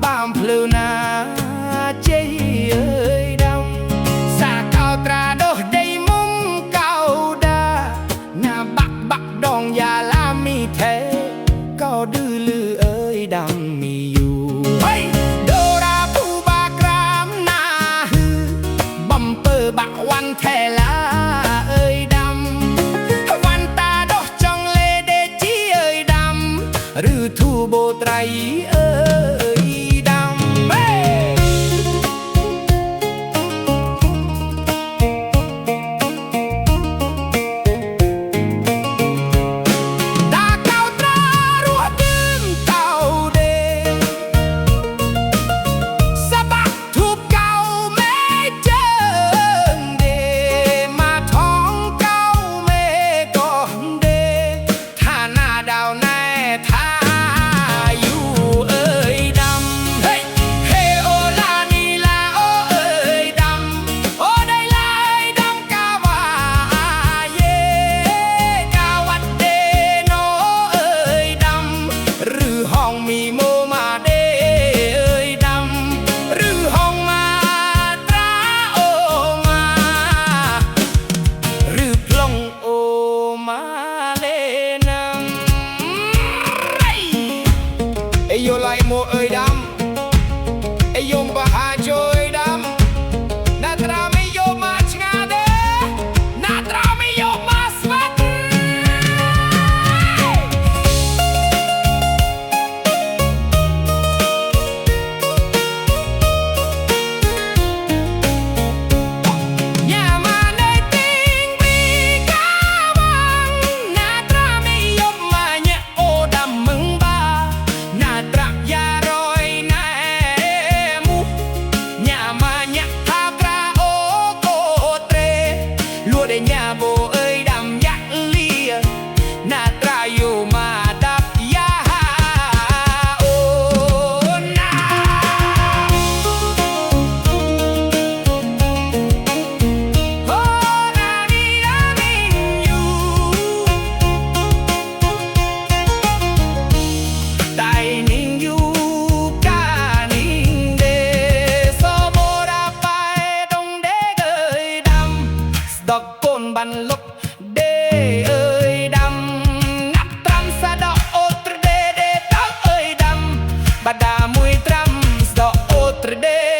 bám phlưu na chế ơi đông xa cao tra đôi đây mong cao đa na bạc bạc đòn già la mi thế có đưa lư ơi đam mi dù đô ra phu ba gram na hư bầm pơ bạcวันthế la ơi đamวันตาđôi trong lê đê chí ơi đam rư thu bồ trai ơi đam ta cao tra rùa đêm tàu đêm sa bạc thụp cao mê chân đê mà thong cao mê còn đê thà na đào này thà mi mô mà đê ơi đâm rư hong mà tra ô mà rư plong ô mà lên ê yo lại mô ơi đâm ê yo bà hà cho ơi đâm na tra mi yo mà ngà đê na tra mi yo mà svat nhà bố ơi đam dắt lia na tra yo mà đáp ya ô na ô na đi ra mình you tại ninh you ca ninh đê so bô ra phải đông đê ơi đam đọc côn bàn lúc đê ơi đam nắp trăng xa đọ ô trê đê đê tóc ơi đam bà đà mùi trâm đọ ô trê đê